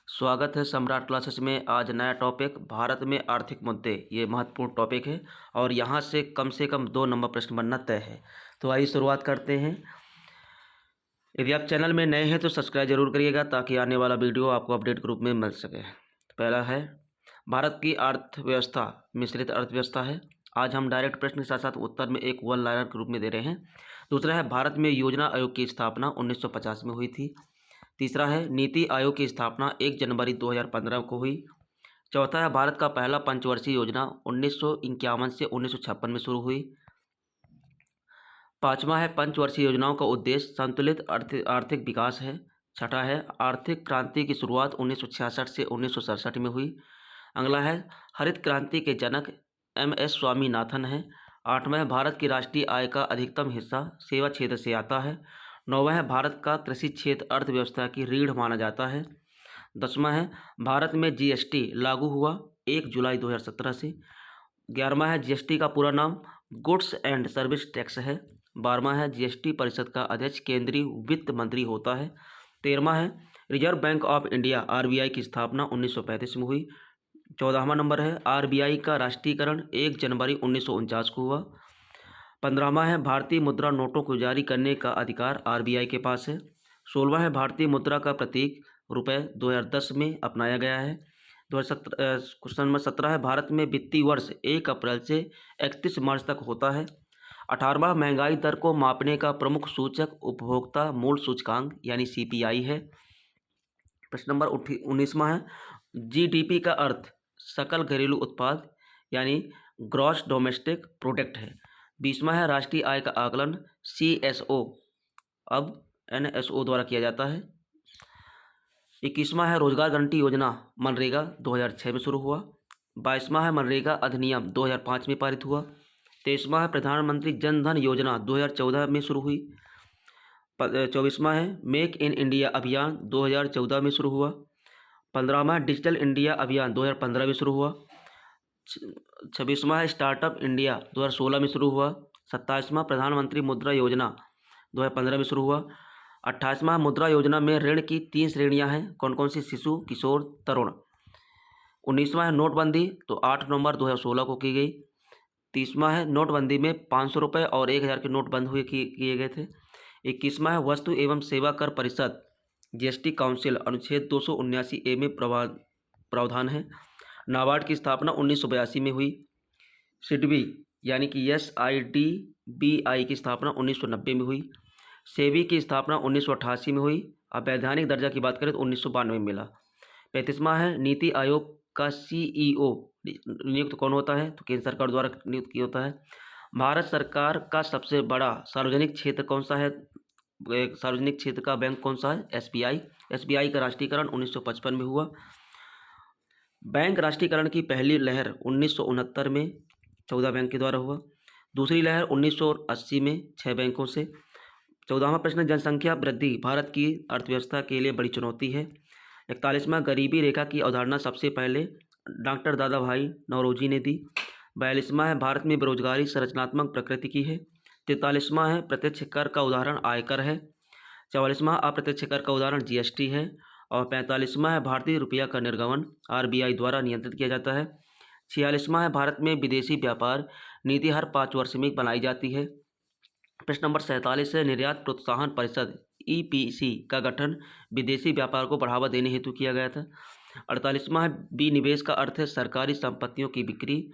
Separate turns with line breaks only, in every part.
स्वागत है सम्राट क्लासेस में। आज नया टॉपिक भारत में आर्थिक मुद्दे, ये महत्वपूर्ण टॉपिक है और यहाँ से कम 2 नंबर प्रश्न बनना तय है। तो आइए शुरुआत करते हैं। यदि आप चैनल में नए हैं तो सब्सक्राइब जरूर करिएगा ताकि आने वाला वीडियो आपको अपडेट के रूप में मिल सके। पहला है, भारत की अर्थव्यवस्था मिश्रित अर्थव्यवस्था है। आज हम डायरेक्ट प्रश्न के साथ साथ उत्तर में एक वन लाइनर के रूप में दे रहे हैं। दूसरा है, भारत में योजना आयोग की स्थापना 1950 में हुई थी। तीसरा है, नीति आयोग की स्थापना 1 जनवरी 2015 को हुई। चौथा है, भारत का पहला पंचवर्षीय योजना 1951 से 1956 में शुरू हुई। पाँचवा है, पंचवर्षीय योजनाओं का उद्देश्य संतुलित आर्थिक विकास है। छठा है, आर्थिक क्रांति की शुरुआत 1966 से 1967 में हुई। अगला है, हरित क्रांति के जनक MS स्वामीनाथन है। आठवां है, भारत की राष्ट्रीय आय का अधिकतम हिस्सा सेवा क्षेत्र से आता है। नौवां है, भारत का कृषि क्षेत्र अर्थव्यवस्था की रीढ़ माना जाता है। 10वां है, भारत में GST लागू हुआ 1 जुलाई 2017 से। 11वां है, GST का पूरा नाम गुड्स एंड सर्विस टैक्स है। 12वां है, GST परिषद का अध्यक्ष केंद्रीय वित्त मंत्री होता है। 13वां है, reserve bank of India RBI की स्थापना 1935 में हुई। 14वां नंबर है, RBI का राष्ट्रीयकरण 1 जनवरी 1949 को हुआ। 15वां है, भारतीय मुद्रा नोटों को जारी करने का अधिकार RBI के पास है। 16वां है, भारतीय मुद्रा का प्रतीक रुपये 2010 में अपनाया गया है। 2017 क्वेश्चन नंबर 17 है, भारत में वित्तीय वर्ष 1 अप्रैल से 31 मार्च तक होता है। 18वां, महंगाई दर को मापने का प्रमुख सूचक उपभोक्ता मूल्य सूचकांक यानी CPI है। प्रश्न नंबर 19वां है, GDP का अर्थ सकल घरेलू उत्पाद यानी ग्रॉस डोमेस्टिक प्रोडक्ट है। 20वां है, राष्ट्रीय आय का आकलन CSO अब NSO द्वारा किया जाता है। 21वां है, रोजगार गारंटी योजना मनरेगा 2006 में शुरू हुआ। 22वां है, मनरेगा अधिनियम 2005 में पारित हुआ। 23वां है, प्रधानमंत्री जन धन योजना 2014 में शुरू हुई। 24वां है, मेक इन इंडिया अभियान 2014 में शुरू हुआ। 15वां है, डिजिटल इंडिया अभियान 2015 में शुरू हुआ। 26वां है, स्टार्टअप इंडिया 2016 में शुरू हुआ। 27वां, प्रधानमंत्री मुद्रा योजना 2015 में शुरू हुआ। 28वां, मुद्रा योजना में ऋण की 3 श्रेणियां हैं, कौन कौन सी? शिशु, किशोर, तरुण। 19वां है, नोटबंदी तो 8 नवंबर 2016 को की गई। 30वां है, नोटबंदी में 500 रुपये और 1000 के नोट बंद हुए किए गए थे। 21वां है, वस्तु एवं सेवा कर परिषद GST काउंसिल अनुच्छेद 279A में प्रावधान है। नाबार्ड की स्थापना 1982 में हुई। सिडबी यानी कि SIDBI की स्थापना 1990 में हुई। सेबी की स्थापना 1988 में हुई। अब वैधानिक दर्जा की बात करें तो 1992 में मिला। 35वां है, नीति आयोग का CEO नियुक्त कौन होता है? तो केंद्र सरकार द्वारा नियुक्त किया होता है। भारत सरकार का सबसे बड़ा सार्वजनिक क्षेत्र कौन सा है? सार्वजनिक क्षेत्र का बैंक कौन सा है? SBI का राष्ट्रीयकरण 1955 में हुआ। बैंक राष्ट्रीयकरण की पहली लहर 1969 में 14 बैंक के द्वारा हुआ। दूसरी लहर 1980 में 6 बैंकों से। 14वां प्रश्न, जनसंख्या वृद्धि भारत की अर्थव्यवस्था के लिए बड़ी चुनौती है। 41वां, गरीबी रेखा की अवधारणा सबसे पहले डॉक्टर दादा भाई नौरोजी ने दी। 42वां है, भारत में बेरोजगारी संरचनात्मक प्रकृति की है। 43वां है, प्रत्यक्ष कर का उदाहरण आयकर है। 44वां, अप्रत्यक्ष कर का उदाहरण GST है। और 45वां है, भारतीय रुपया का निर्गमन RBI द्वारा नियंत्रित किया जाता है। 46वां है, भारत में विदेशी व्यापार नीति हर 5 वर्ष में बनाई जाती है। प्रश्न नंबर 47 है, निर्यात प्रोत्साहन परिषद EPC का गठन विदेशी व्यापार को बढ़ावा देने हेतु किया गया था। 48वां है, विनिवेश का अर्थ है सरकारी संपत्तियों की बिक्री।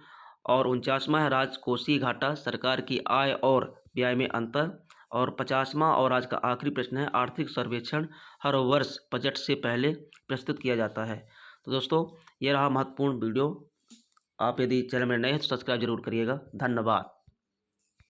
और 49वां है, राजकोषीय घाटा सरकार की आय और व्यय में अंतर। और 50वां और आज का आखिरी प्रश्न है, आर्थिक सर्वेक्षण हर वर्ष बजट से पहले प्रस्तुत किया जाता है। तो दोस्तों, ये रहा महत्वपूर्ण वीडियो। आप यदि चैनल में नए हैं तो सब्सक्राइब जरूर करिएगा। धन्यवाद।